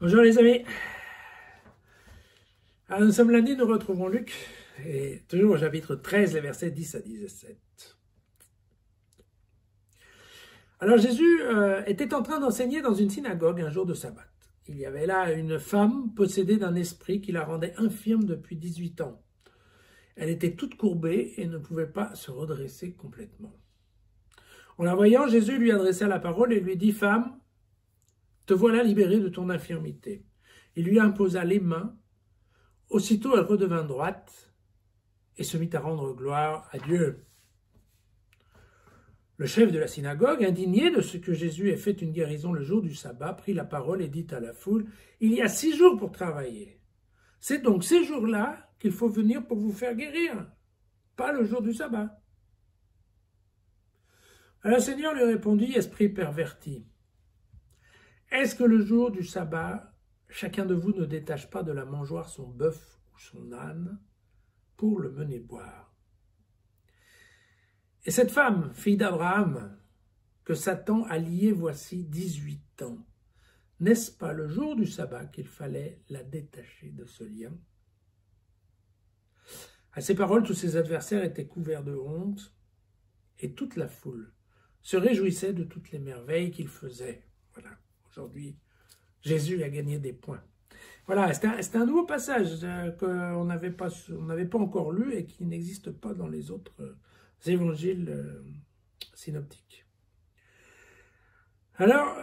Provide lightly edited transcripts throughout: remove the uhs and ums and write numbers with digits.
Bonjour les amis. Alors, nous sommes lundi, nous retrouvons Luc, et toujours au chapitre 13, les versets 10 à 17. Alors Jésus était en train d'enseigner dans une synagogue un jour de sabbat. Il y avait là une femme possédée d'un esprit qui la rendait infirme depuis 18 ans. Elle était toute courbée et ne pouvait pas se redresser complètement. En la voyant, Jésus lui adressa la parole et lui dit « Femme, te voilà libérée de ton infirmité. » Il lui imposa les mains. Aussitôt, elle redevint droite et se mit à rendre gloire à Dieu. Le chef de la synagogue, indigné de ce que Jésus ait fait une guérison le jour du sabbat, prit la parole et dit à la foule, « Il y a 6 jours pour travailler. C'est donc ces jours-là qu'il faut venir pour vous faire guérir, pas le jour du sabbat. » Alors le Seigneur lui répondit, « Esprit perverti, est-ce que le jour du sabbat, chacun de vous ne détache pas de la mangeoire son bœuf ou son âne pour le mener boire? Et cette femme, fille d'Abraham, que Satan a liée voici 18 ans, n'est-ce pas le jour du sabbat qu'il fallait la détacher de ce lien? » À ces paroles, tous ses adversaires étaient couverts de honte, et toute la foule se réjouissait de toutes les merveilles qu'il faisait. Voilà, aujourd'hui, Jésus a gagné des points. Voilà, c'est un nouveau passage qu'on n'avait pas encore lu et qui n'existe pas dans les autres évangiles synoptiques. Alors,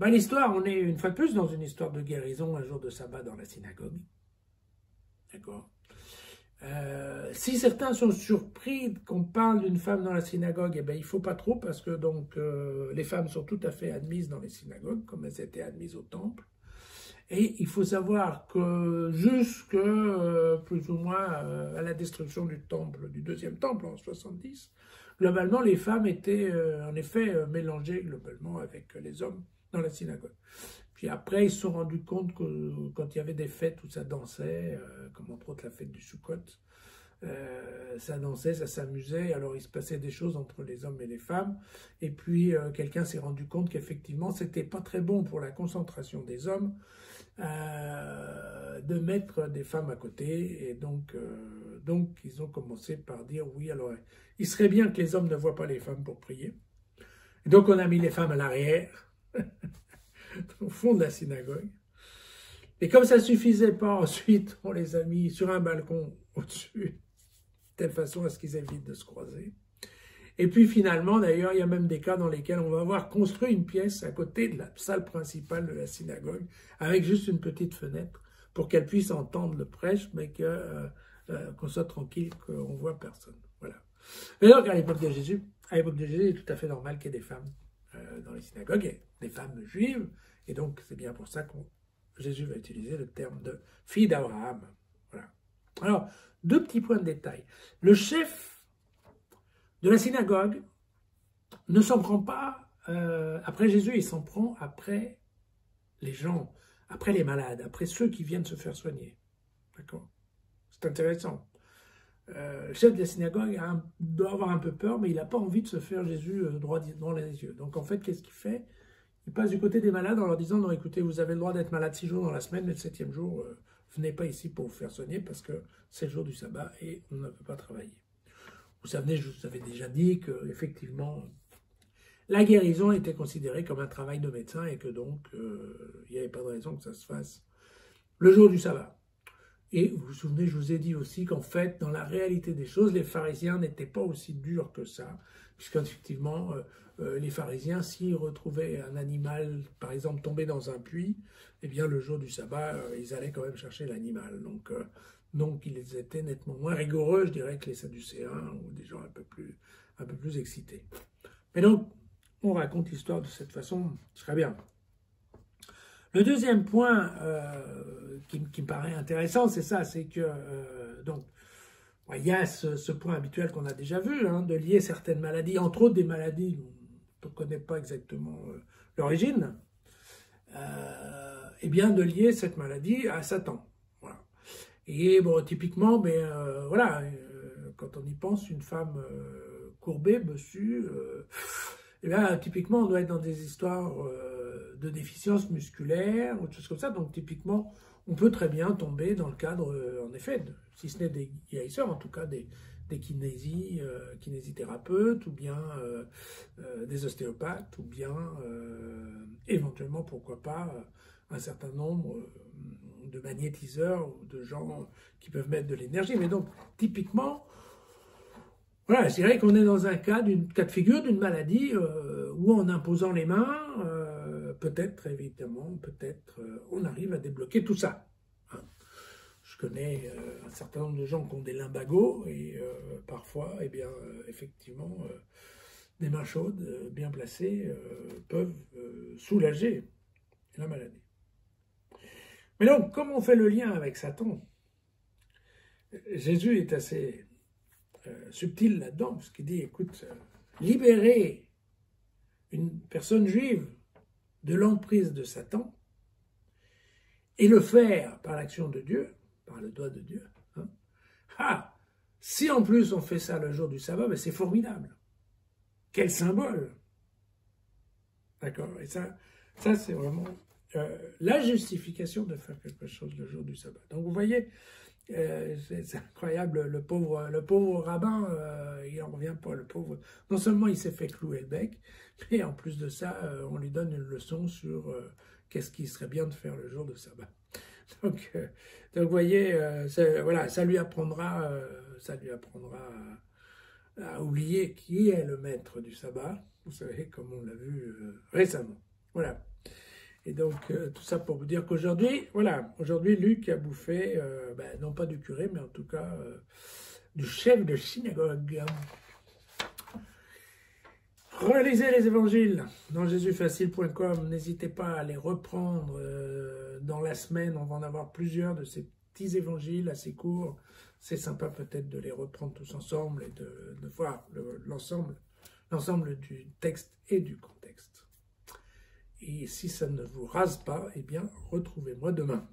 l'histoire, on est une fois de plus dans une histoire de guérison un jour de sabbat dans la synagogue. D'accord. Si certains sont surpris qu'on parle d'une femme dans la synagogue, eh bien, il ne faut pas trop parce que donc les femmes sont tout à fait admises dans les synagogues comme elles étaient admises au temple. Et il faut savoir que jusque plus ou moins à la destruction du temple, du deuxième temple en 70, globalement les femmes étaient en effet mélangées globalement avec les hommes dans la synagogue. Puis après ils se sont rendus compte que quand il y avait des fêtes où ça dansait, comme entre autres la fête du Sukkot, ça dansait, ça s'amusait, alors il se passait des choses entre les hommes et les femmes, et puis quelqu'un s'est rendu compte qu'effectivement c'était pas très bon pour la concentration des hommes de mettre des femmes à côté, et donc ils ont commencé par dire oui, alors il serait bien que les hommes ne voient pas les femmes pour prier, et donc on a mis les femmes à l'arrière, au fond de la synagogue, et comme ça ne suffisait pas, ensuite on les a mis sur un balcon au-dessus, de telle façon à ce qu'ils évitent de se croiser. Et puis finalement, d'ailleurs, il y a même des cas dans lesquels on va avoir construit une pièce à côté de la salle principale de la synagogue, avec juste une petite fenêtre, pour qu'elle puisse entendre le prêche, mais qu'on soit tranquille, qu'on ne voit personne. Voilà. Mais donc, à l'époque de Jésus, il est tout à fait normal qu'il y ait des femmes dans les synagogues, et des femmes juives, et donc c'est bien pour ça que Jésus va utiliser le terme de fille d'Abraham. Voilà. Alors, 2 petits points de détail. Le chef de la synagogue ne s'en prend pas après Jésus, il s'en prend après les gens, après les malades, après ceux qui viennent se faire soigner. D'accord? C'est intéressant. Le chef de la synagogue doit avoir un peu peur, mais il n'a pas envie de se faire Jésus droit dans les yeux. Donc en fait, qu'est-ce qu'il fait? Il passe du côté des malades en leur disant, non écoutez, vous avez le droit d'être malade 6 jours dans la semaine, mais le 7e jour, venez pas ici pour vous faire soigner parce que c'est le jour du sabbat et on ne peut pas travailler. Vous savez, je vous avais déjà dit qu'effectivement, la guérison était considérée comme un travail de médecin et que donc, il n'y avait pas de raison que ça se fasse le jour du sabbat. Et vous vous souvenez, je vous ai dit aussi qu'en fait, dans la réalité des choses, les pharisiens n'étaient pas aussi durs que ça, puisqu'effectivement, les pharisiens, s'ils retrouvaient un animal, par exemple, tombé dans un puits, eh bien, le jour du sabbat, ils allaient quand même chercher l'animal. Donc, ils étaient nettement moins rigoureux, je dirais, que les Sadducéens ou des gens un peu plus excités. Mais donc, on raconte l'histoire de cette façon, très bien. Le deuxième point qui me paraît intéressant, c'est ça, c'est que donc il y a ce point habituel qu'on a déjà vu, hein, de lier certaines maladies, entre autres des maladies dont on ne connaît pas exactement l'origine, et bien de lier cette maladie à Satan. Voilà. Et bon, typiquement, voilà, quand on y pense, une femme courbée, bossue, et bien typiquement on doit être dans des histoires de déficience musculaire ou de choses comme ça. Donc typiquement, on peut très bien tomber dans le cadre, en effet, si ce n'est des guérisseurs, en tout cas des kinésithérapeutes, ou bien des ostéopathes, ou bien éventuellement, pourquoi pas, un certain nombre de magnétiseurs ou de gens qui peuvent mettre de l'énergie. Mais donc, typiquement, voilà, je dirais qu'on est dans un cas de figure d'une maladie où en imposant les mains, peut-être, évidemment, peut-être, on arrive à débloquer tout ça. Hein. Je connais un certain nombre de gens qui ont des lumbagos et parfois, eh bien, effectivement, des mains chaudes, bien placées, peuvent soulager la maladie. Mais donc, comme on fait le lien avec Satan, Jésus est assez subtil là-dedans, parce qu'il dit, écoute, libérer une personne juive de l'emprise de Satan et le faire par l'action de Dieu, par le doigt de Dieu. Hein. Ah, si en plus on fait ça le jour du sabbat, ben c'est formidable. Quel symbole. D'accord. Et ça c'est vraiment la justification de faire quelque chose le jour du sabbat. Donc vous voyez, c'est incroyable, le pauvre rabbin, il en revient pas, le pauvre. Non seulement il s'est fait clouer le bec, mais en plus de ça, on lui donne une leçon sur qu'est-ce qui serait bien de faire le jour de sabbat. Donc vous voyez, voilà, ça lui apprendra à oublier qui est le maître du sabbat. Vous savez, comme on l'a vu récemment. Voilà. Et donc, tout ça pour vous dire qu'aujourd'hui, voilà, aujourd'hui, Luc a bouffé, non pas du curé, mais en tout cas, du chef de synagogue. Relisez les évangiles dans jésusfacile.com. N'hésitez pas à les reprendre dans la semaine. On va en avoir plusieurs de ces petits évangiles assez courts. C'est sympa peut-être de les reprendre tous ensemble et de voir l'ensemble du texte et du contexte. Et si ça ne vous rase pas, eh bien, retrouvez-moi demain.